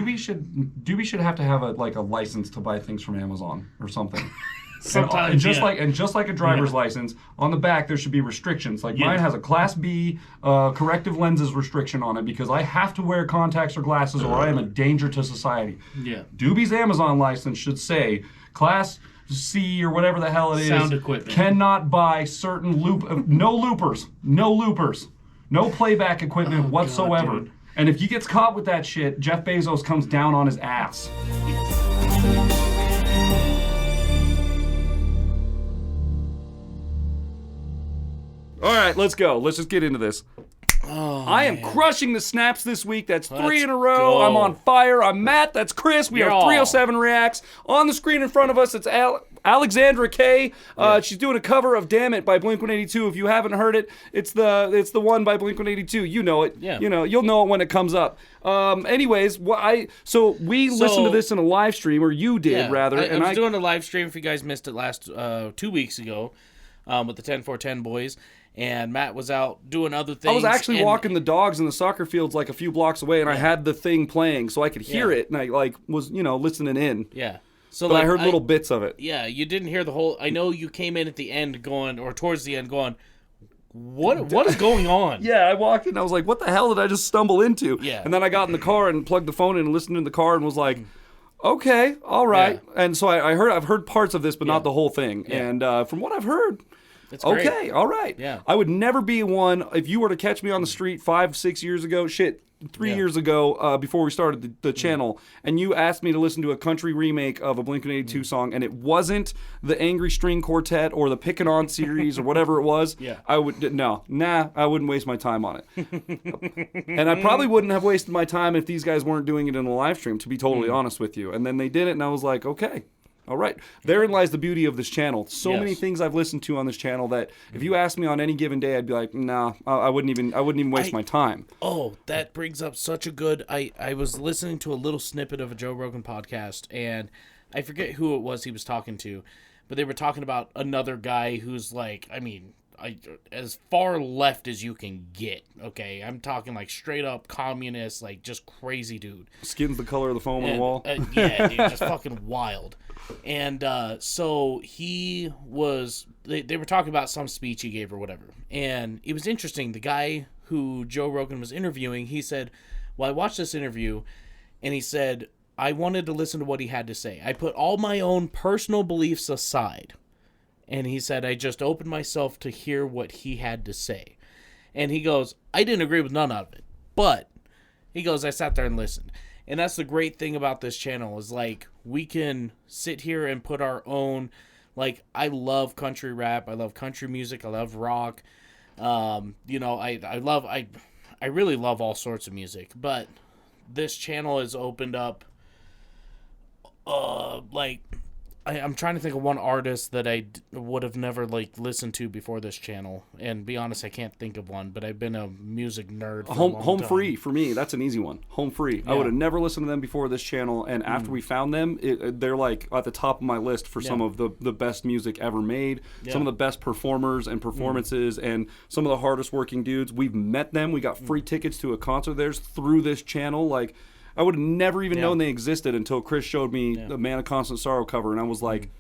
Doobie should have to have a license to buy things from Amazon or something. Sometimes, and just like a driver's license, on the back there should be restrictions. Like mine has a Class B corrective lenses restriction on it because I have to wear contacts or glasses or I am a danger to society. Yeah. Doobie's Amazon license should say Class C or whatever the hell it is. Sound equipment. Cannot buy certain no loopers, no playback equipment whatsoever. God, and if he gets caught with that shit, Jeff Bezos comes down on his ass. All right, let's go. Let's just get into this. I am crushing the snaps this week. That's 3 in a row. Go. I'm on fire. I'm Matt. That's Chris. We have 307 reacts. On the screen in front of us, it's Alexandra K. She's doing a cover of "Dammit" by Blink-182. If you haven't heard it, it's the one by Blink-182. You know it. Yeah. You know, you'll know it when it comes up. Anyways, so we listened to this in a live stream, or you did rather. I was doing a live stream. If you guys missed it last 2 weeks ago, with the 10-4-10 boys. And Matt was out doing other things. I was actually walking the dogs in the soccer fields like a few blocks away, and I had the thing playing so I could hear it, and I was listening in. Yeah. So but I heard little bits of it. Yeah, you didn't hear the whole. I know you came in at the end going, or towards the end going, what is going on? Yeah, I walked in, and I was like, what the hell did I just stumble into? Yeah. And then I got in the car and plugged the phone in and listened in the car and was like, okay, all right. Yeah. And so I've heard parts of this, but not the whole thing. Yeah. And from what I've heard. It's great. Okay, all right. Yeah. I would never be one, if you were to catch me on the street 5-6 years ago, 3 years ago, before we started the channel, and you asked me to listen to a country remake of a Blink-182 song, and it wasn't the Angry String Quartet or the Pickin' On series or whatever it was, I wouldn't waste my time on it. And I probably wouldn't have wasted my time if these guys weren't doing it in a live stream, to be totally honest with you. And then they did it, and I was like, okay. All right. Therein lies the beauty of this channel. So many things I've listened to on this channel that if you asked me on any given day, I'd be like, nah, I wouldn't even waste my time. Oh, that brings up such a good. I was listening to a little snippet of a Joe Rogan podcast, and I forget who it was he was talking to, but they were talking about another guy who's like, as far left as you can get. Okay, I'm talking like straight up communist, like just crazy dude. Skin's the color of the foam on the wall. Yeah, dude, just fucking wild. And so he was, they were talking about some speech he gave or whatever. And it was interesting. The guy who Joe Rogan was interviewing, he said, well, I watched this interview, and he said, I wanted to listen to what he had to say. I put all my own personal beliefs aside. And he said, I just opened myself to hear what he had to say. And he goes, I didn't agree with none of it. But, he goes, I sat there and listened. And that's the great thing about this channel is, like, we can sit here and put our own, like, I love country rap. I love country music. I love rock. I really love all sorts of music. But this channel has opened up, I'm trying to think of one artist that I would have never listened to before this channel, and be honest, I can't think of one. But I've been a music nerd. For a long Home time. Free for me, that's an easy one. Home Free. Yeah. I would have never listened to them before this channel, and after we found them, they're like at the top of my list for some of the best music ever made. Yeah. Some of the best performers and performances, and some of the hardest working dudes. We've met them. We got free tickets to a concert of theirs through this channel. Like, I would have never even known they existed until Chris showed me the Man of Constant Sorrow cover, and I was like,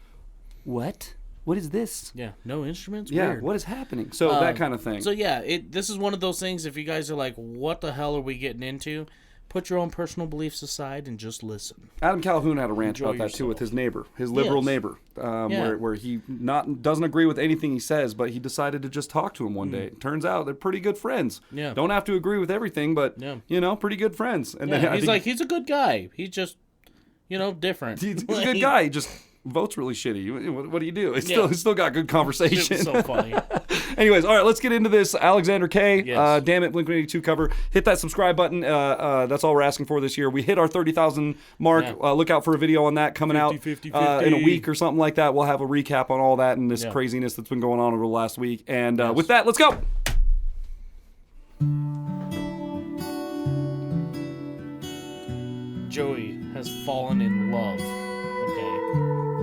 what? What is this? Yeah, no instruments? Yeah, Weird. What is happening? So that kind of thing. So yeah, this is one of those things, if you guys are like, what the hell are we getting into? Put your own personal beliefs aside and just listen. Adam Calhoun had a rant about that too with his neighbor, his liberal neighbor, where he doesn't agree with anything he says, but he decided to just talk to him one day. It turns out they're pretty good friends. Yeah. Don't have to agree with everything, but pretty good friends. And then he's a good guy. He's just different. He's a good guy. He just vote's really shitty. What do you do? It's still got good conversation. It's so funny. Anyways, all right, let's get into this. Alexandra K. Yes. Dammit, Blink-182 cover. Hit that subscribe button. That's all we're asking for this year. We hit our 30,000 mark. Yeah. Look out for a video on that coming 50, out in a week or something like that. We'll have a recap on all that and this craziness that's been going on over the last week. And with that, let's go. Joey has fallen in love.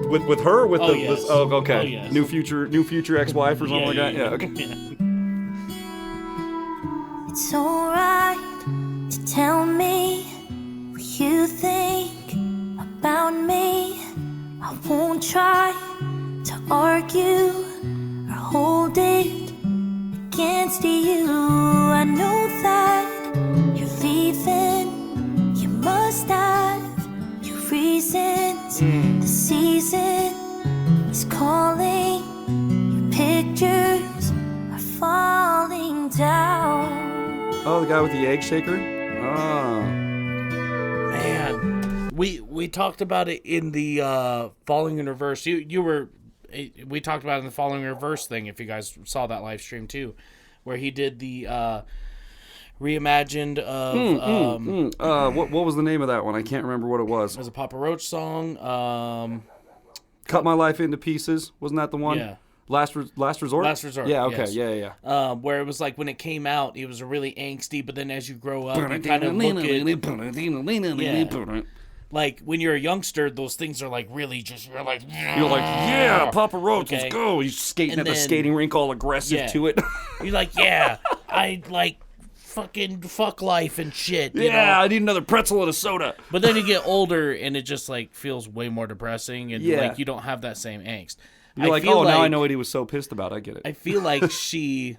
With her? With yes. Okay. Oh, yes. New future ex-wife or something like that? Yeah, okay. It's alright to tell me what you think. argue or hold it against you. I know that you're leaving. You must have your reasons. The season is calling. Your pictures are falling down. Oh, the guy with the egg shaker? Oh. Man, we talked about it in the Falling in Reverse. We talked about it in the Falling in Reverse thing, if you guys saw that live stream too, where he did the reimagined of What was the name of that one? I can't remember what it was. it was a Papa Roach song. Cut My Life into Pieces. Wasn't that the one? Yeah. Last Resort? Last Resort, Yeah, okay. yes. Yeah. Where it was like when it came out, it was a really angsty, but then as you grow up, you kind of look at, like when you're a youngster, those things are like really just, you're like, yeah, Papa Roach, okay. let's go. He's skating And at the then- skating rink all aggressive Yeah. to it. you're like, yeah, I like fucking fuck life and shit. You Yeah, know? I need another pretzel and a soda. But then you get older and it just like feels way more depressing and Yeah. like you don't have that same angst. You're like, feel oh, now I know what he was so pissed about. I get it. I feel like she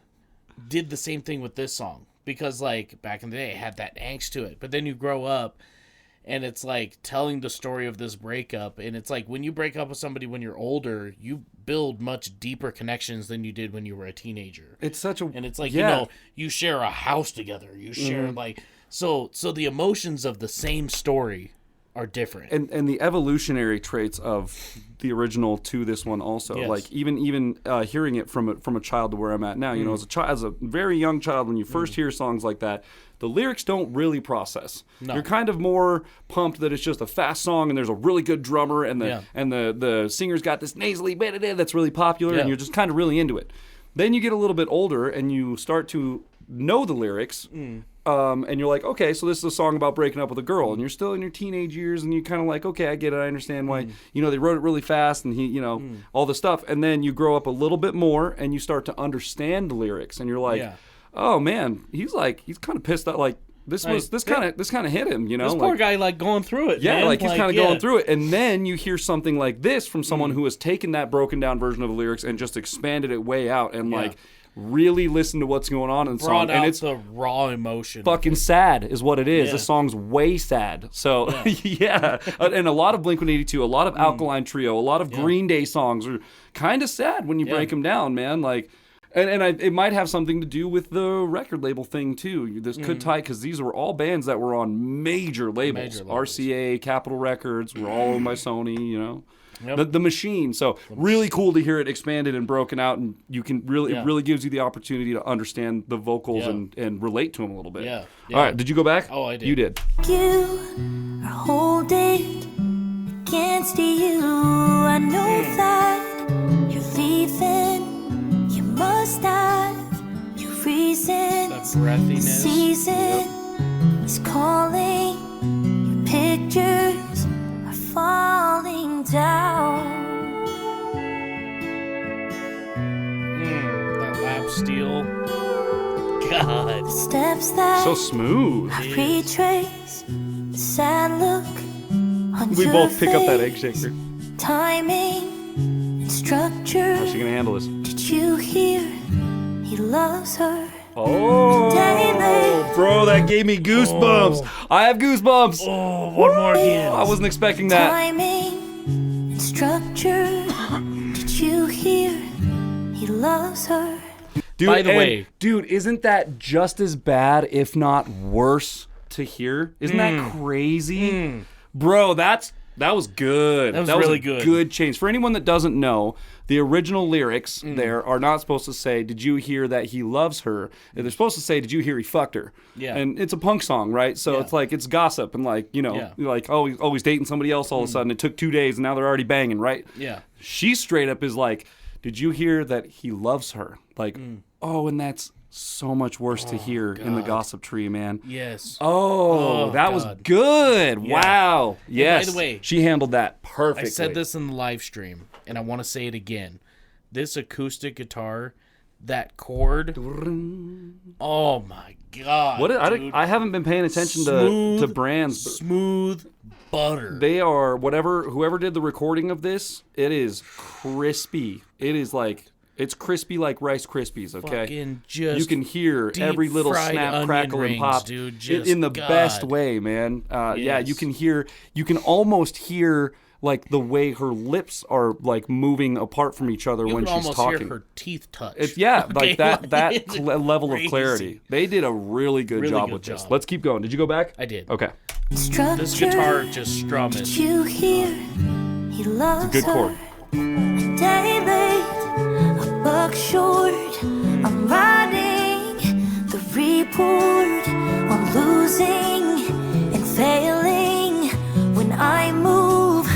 did the same thing with this song because like back in the day it had that angst to it. But then you grow up and it's like telling the story of this breakup, and it's like when you break up with somebody when you're older, you build much deeper connections than you did when you were a teenager. It's such a... And it's like, yeah. you know, you share a house together. You share like so the emotions of the same story are different. And the evolutionary traits of the original to this one also, Yes. like even hearing it from a child to where I'm at now, you know, as a very young child, when you first hear songs like that, the lyrics don't really process. No. You're kind of more pumped that it's just a fast song and there's a really good drummer and the singer's got this nasally bit that's really popular Yeah. and you're just kind of really into it. Then you get a little bit older and you start to know the lyrics. And you're like, okay, so this is a song about breaking up with a girl, and you're still in your teenage years, and you're kind of like, okay, I get it, I understand why, you know, they wrote it really fast, and he, you know, all this stuff, and then you grow up a little bit more, and you start to understand the lyrics, and you're like, oh man, he's kind of pissed out, like this kind of hit him, you know, this poor guy like going through it. yeah, man. like he's kind of going through it, and then you hear something like this from someone who has taken that broken down version of the lyrics and just expanded it way out, and like. Really listen to what's going on in the song, and it's the raw emotion. Fucking sad is what it is. Yeah. The song's way sad. So yeah, and a lot of Blink-182, a lot of Alkaline Trio, a lot of Green Day songs are kind of sad when you break them down, man. Like, it might have something to do with the record label thing too. This could tie because these were all bands that were on major labels. RCA, Capitol Records, were all owned by Sony. You know. Yep. The machine. So really cool to hear it expanded and broken out, and you can really it really gives you the opportunity to understand the vocals and relate to them a little bit. Yeah. All right, did you go back? Oh, I did. You did. You or hold it against you. I know that you're leaving. You must have your reasons. The breathiness. The season is calling. Your pictures are falling down. That lap steel. God. Steps that So smooth. I retrace the sad look on We your both pick up that egg face. shaker. Timing and structure. How's she gonna handle this? Did you hear? He loves her. Oh, Daily. bro, that gave me goosebumps. I have goosebumps. Oh, one more again. I wasn't expecting that. Timing and structure. Did you hear? He loves her. Dude, By the way- dude, isn't that just as bad, if not worse, to hear? Isn't that crazy? Bro, that was good. That was a really good. Good change. For anyone that doesn't know, the original lyrics there are not supposed to say, did you hear that he loves her? They're supposed to say, did you hear he fucked her? Yeah. And it's a punk song, right? So it's like, it's gossip and like, you know, you're like, oh, he's dating somebody else all of a sudden. It took 2 days and now they're already banging, right? Yeah. She straight up is like, did you hear that he loves her? Like, oh, and that's so much worse to hear in the gossip tree, man. Yes. Oh, that was God. good. Yeah. Wow. Yes. by the way, she handled that perfectly. I said this in the live stream, and I want to say it again. This acoustic guitar, that chord. Oh my God. What? dude. I haven't been paying attention to Smooth, brands. Smooth butter. They are whoever did the recording of this. It is crispy. It is like it's crispy like Rice Krispies. Okay, Fucking just you can hear every little snap, crackle, and pop dude, in the best way, man. Yeah, you can almost hear like the way her lips are like moving apart from each other when she's talking. You can almost hear her teeth touch. Like that level of clarity. They did a really good job with this. Let's keep going. Did you go back? I did. Okay. This guitar just strumming. Did you hear? He loves Good chord. her. A day late, a buck short. I'm writing the report on losing and failing. When I move,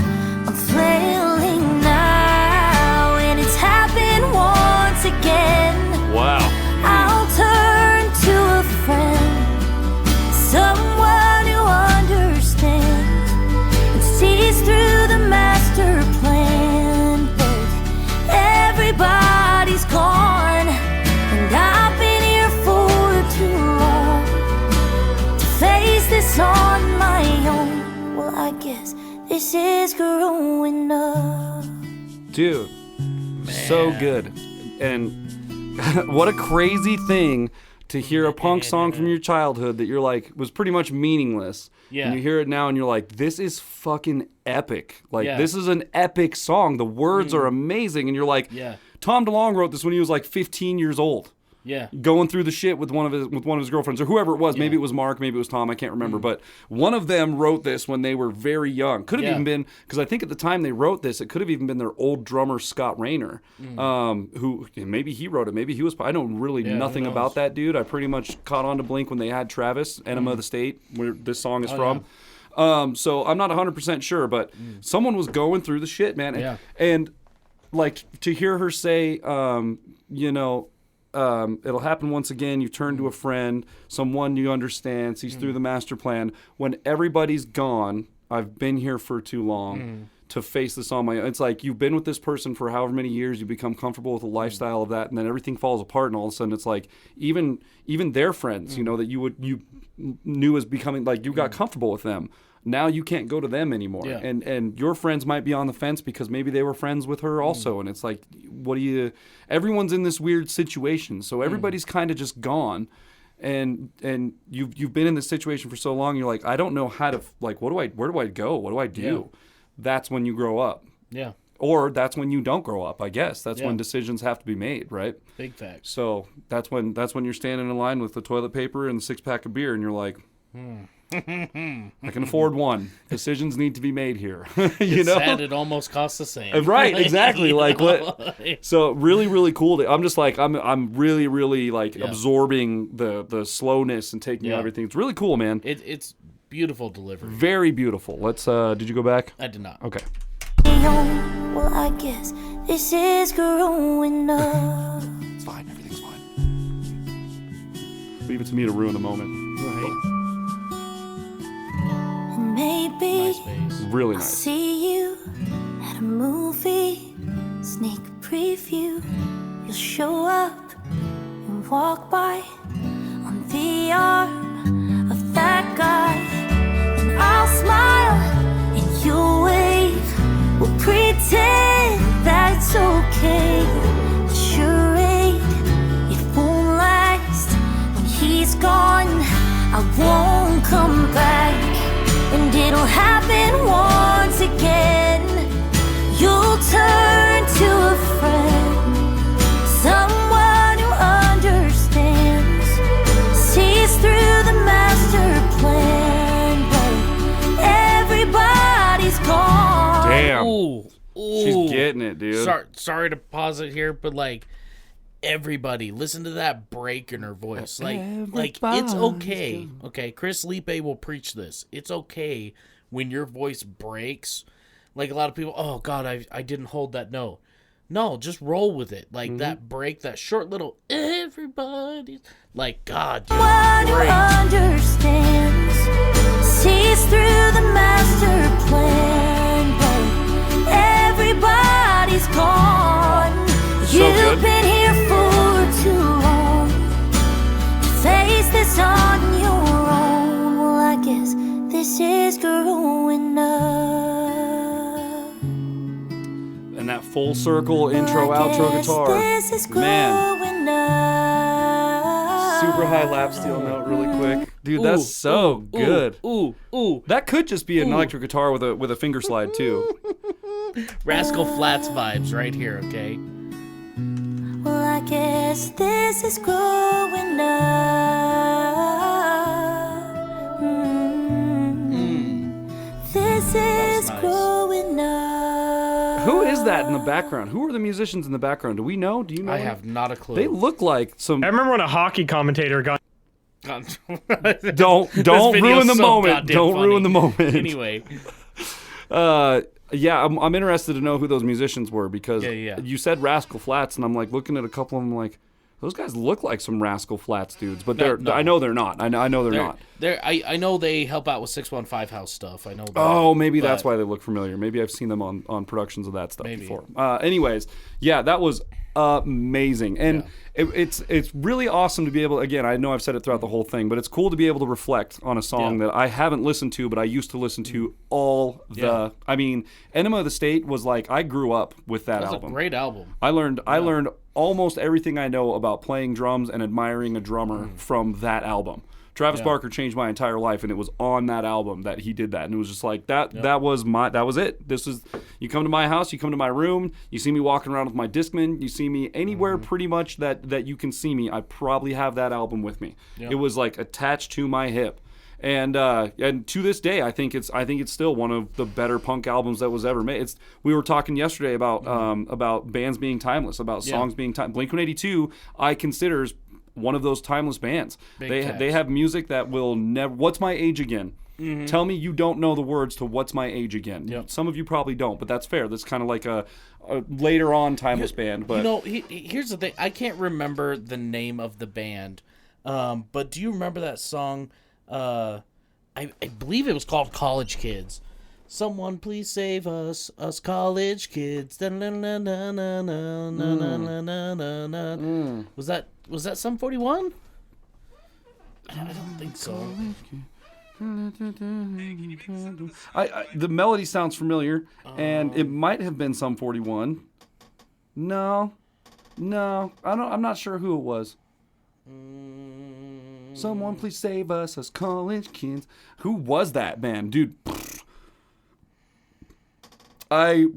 I'm flailing now, and it's happened once again. Wow. I'll turn to a friend, someone who understands and sees through the master plan. But everybody's gone, and I've been here for too long to face this on my own. Well, I guess this is growing up. Dude, so good. And what a crazy thing to hear a punk song from your childhood that you're like was pretty much meaningless. Yeah. And you hear it now and you're like, this is fucking epic. Like, Yeah. this is an epic song. The words are amazing. And you're like, Yeah. Tom DeLonge wrote this when he was like 15 years old. Yeah. Going through the shit with one of his girlfriends or whoever it was. Maybe it was Mark, maybe it was Tom, I can't remember. But one of them wrote this when they were very young. Could have even been, because I think at the time they wrote this, it could have even been their old drummer Scott Rayner, who maybe he wrote it, maybe he was. I know really nothing about that dude. I pretty much caught on to Blink when they had Travis, Enema of the State, where this song is from. Yeah. So I'm not 100% sure, but someone was going through the shit, man. And like to hear her say, it'll happen once again. You turn to a friend, someone you understand, sees through the master plan. When everybody's gone, I've been here for too long to face this on my own. It's like you've been with this person for however many years, you become comfortable with the lifestyle of that, and then everything falls apart, and all of a sudden it's like even their friends, that you knew as becoming like you got comfortable with them. Now you can't go to them anymore. Yeah. And your friends might be on the fence because maybe they were friends with her also. And it's like, everyone's in this weird situation. So everybody's kind of just gone. And you've been in this situation for so long. You're like, I don't know how to, like, where do I go? What do I do? Yeah. That's when you grow up. Yeah. Or that's when you don't grow up, I guess. That's when decisions have to be made, right? Big facts. So that's when you're standing in line with the toilet paper and the 6-pack of beer and you're like, I can afford one. Decisions need to be made here. Sad it almost costs the same. Right, exactly. Like what? So really, really cool. I'm just like I'm really, really like absorbing the slowness and taking everything. It's really cool, man. It's beautiful delivery. Very beautiful. Let's. Did you go back? I did not. Okay. Well, I guess this is growing up. It's fine. Everything's fine. Leave it to me to ruin the moment. Right. And maybe Nice bass. Really I'll nice. see you at a movie, sneak preview. You'll show up and walk by on the arm of that guy, and I'll smile and you'll wave. We'll pretend that it's okay. The charade, it won't last. When he's gone, I won't come back, and it'll happen once again. You'll turn to a friend, someone who understands, sees through the master plan. But everybody's gone. Damn. Ooh. She's getting it, dude. Sorry to pause it here, but like everybody, listen to that break in her voice. Like it's okay. Okay, Chris Lippe will preach this. It's okay when your voice breaks. Like a lot of people, oh God, I didn't hold that note. No, just roll with it. Like that break, that short little everybody. Like God, dude, One who great. understands, sees through the master plan. But everybody's gone. You've good. been here for too long to face this on your own. Well, I guess this is is growing up. And that full circle intro, outro guitar. This is Man. growing up. Super high lap steel note really quick. Dude, that's so good. Ooh. That could just be an electric guitar with a finger slide too. Rascal Flatts vibes right here, okay? Well, I guess this is growing up. This is nice. growing up. Who is that in the background? Who are the musicians in the background? Do we know? Do you know? I any? have not a clue. They look like some. I remember when a hockey commentator got. Don't ruin the moment. goddamn Don't funny. ruin the moment. Anyway, Yeah, I'm interested to know who those musicians were because Yeah. you said Rascal Flatts, and I'm like looking at a couple of them, like those guys look like some Rascal Flatts dudes, but No. I know they're not. I know they're not. I know they help out with 615 House stuff. I know that. Oh, maybe that's but- why they look familiar. Maybe I've seen them on productions of that stuff Maybe. before. Anyways, yeah, that was amazing, and it's really awesome to be able. Again, I know I've said it throughout the whole thing, but it's cool to be able to reflect on a song that I haven't listened to, but I used to listen to all the. Yeah. I mean, Enema of the State was like I grew up with that That's album. a great album. I learned almost everything I know about playing drums and admiring a drummer from that album. Travis Barker changed my entire life, and it was on that album that he did that, and it was just like that. That was it. This is you come to my house, you come to my room, you see me walking around with my Discman, you see me anywhere pretty much that you can see me. I probably have that album with me. It was like attached to my hip. And to this day, I think it's still one of the better punk albums that was ever made. We were talking yesterday about bands being timeless, about songs being timeless. Blink-182 I consider one of those timeless bands. They have music that will never. What's My Age Again? Tell me you don't know the words to What's My Age Again. Yep. Some of you probably don't, but that's fair. That's kind of like a later on timeless band. But here's the thing. I can't remember the name of the band, but do you remember that song? I believe it was called College Kids. Someone please save us college kids. Was that Sum 41? I don't think so. The melody sounds familiar, and it might have been Sum 41. No, I'm not sure who it was. Someone please save us college kids. Who was that band, dude? I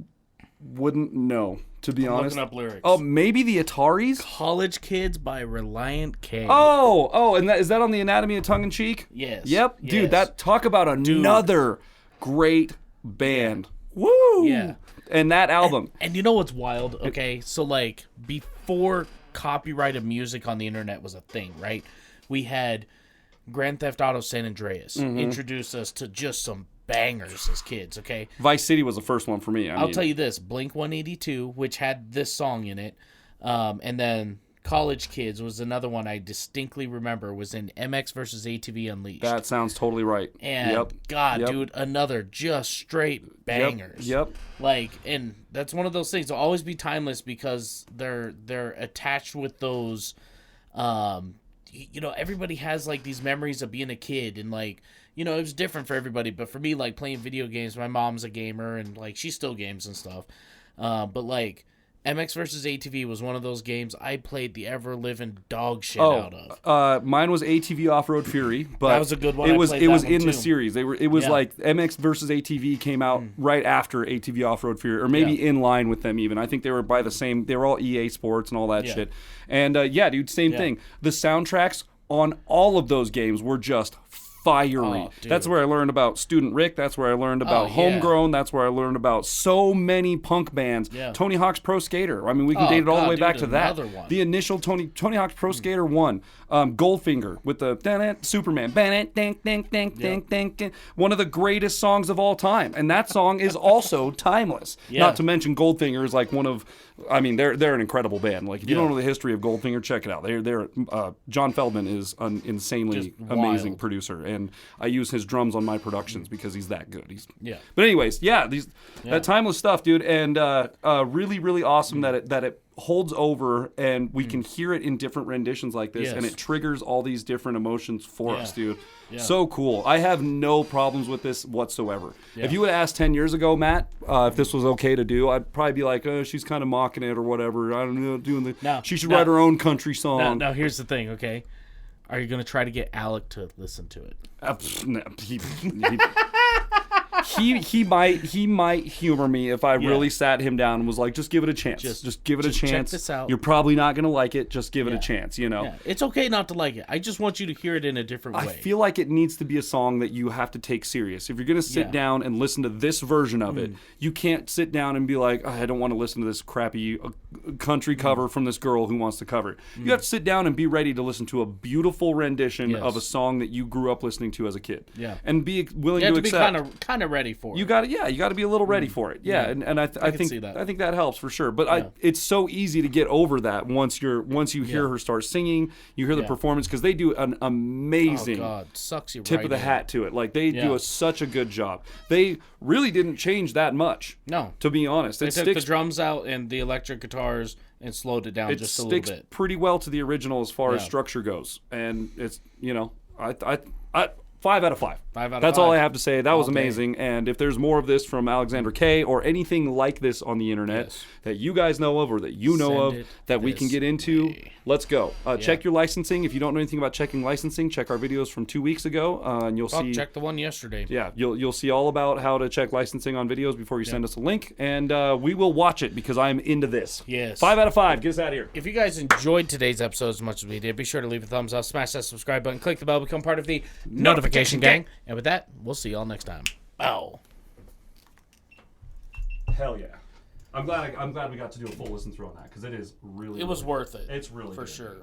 wouldn't know, to be honest. Looking up lyrics. Oh, maybe the Ataris? College Kids by Reliant K. Oh, and is that on the Anatomy of Tongue in Cheek? Yes. Yep, yes. dude. That talk about another great band. Woo! Yeah. And that album. And you know what's wild? Okay, so like before copyrighted music on the internet was a thing, right? We had Grand Theft Auto San Andreas introduce us to just some bangers as kids, okay? Vice City was the first one for me. I'll tell you this, Blink-182, which had this song in it, and then College Kids was another one I distinctly remember was in MX versus ATV Unleashed. That sounds totally right. And dude, another just straight bangers. Yep. Like, and that's one of those things. They'll always be timeless because they're attached with those. Everybody has like these memories of being a kid, and like, it was different for everybody. But for me, like playing video games, my mom's a gamer, and like she still games and stuff. But like MX versus ATV was one of those games I played the ever living dog shit out of. Mine was ATV Off-Road Fury, but that was a good one. It was I played it that was one in the too. series. It was like MX versus ATV came out right after ATV Off-Road Fury, or maybe in line with them even. I think they were by the same. They were all EA Sports and all that shit. And dude, same thing. The soundtracks on all of those games were just fiery. That's where I learned about Student Rick. That's where I learned about Homegrown. That's where I learned about so many punk bands. Tony Hawk's Pro Skater. I mean, we can date it all the way back to that. One. The initial Tony Hawk's Pro Skater 1. Goldfinger with the Superman. One of the greatest songs of all time. And that song is also timeless. Not to mention Goldfinger is like one of... I mean, they're an incredible band. Like, if you don't know the history of Goldfinger, check it out. They're John Feldman is an insanely amazing producer, and I use his drums on my productions because he's that good. But anyways, that timeless stuff, dude, and really, really awesome that it holds over, and we can hear it in different renditions like this, and Yes. it triggers all these different emotions for us, dude. Yeah. So cool. I have no problems with this whatsoever. Yeah. If you would have asked 10 years ago, Matt, if this was okay to do, I'd probably be like, oh, she's kind of mocking it or whatever. I don't know, doing the. No, she should no. write her own country song. Now, here's the thing, okay? Are you going to try to get Alec to listen to it? He might humor me if I really sat him down and was like, just give it a chance. Just give it a just check chance. this out. You're probably not gonna like it. Just give it a Yeah. chance. You know. Yeah, it's okay not to like it. I just want you to hear it in a different way. I feel like it needs to be a song that you have to take serious. If you're gonna sit Yeah. down and listen to this version of it, you can't sit down and be like, oh, I don't want to listen to this crappy country cover from this girl who wants to cover it. You have to sit down and be ready to listen to a beautiful rendition Yes. of a song that you grew up listening to as a kid. Yeah. And be willing you have to to be accept. kind of ready for it. You got to be a little ready for it. Yeah, and I can think see that. I think that helps for sure. But it's so easy to get over that once you hear her start singing, you hear the performance, because they do an amazing sucks you tip right of the in. hat to it. Like they Yeah. do such a good job. They really didn't change that much. No. To be honest, They it took sticks. the drums out and the electric guitars and slowed it down It just a little sticks bit. pretty well to the original as far as Yeah. structure goes, and it's I 5 out of 5. 5 out of That's all 5. I have to say. That was All day. amazing. And if there's more of this from Alexandra K or anything like this on the internet Yes. that you guys know of or that you know Send of it that we can this get into, way. let's go. Check your licensing. If you don't know anything about checking licensing, check our videos from 2 weeks ago, and you'll see. Check the one yesterday. Yeah, you'll see all about how to check licensing on videos before you send us a link, and we will watch it because I'm into this. Yes. 5 out of 5. Get us out of here. If you guys enjoyed today's episode as much as we did, be sure to leave a thumbs up, smash that subscribe button, click the bell, become part of the notification gang. And with that, we'll see y'all next time. Bow. Hell yeah. I'm glad we got to do a full listen through on that because it is really. It was worth it. It's really for good. sure.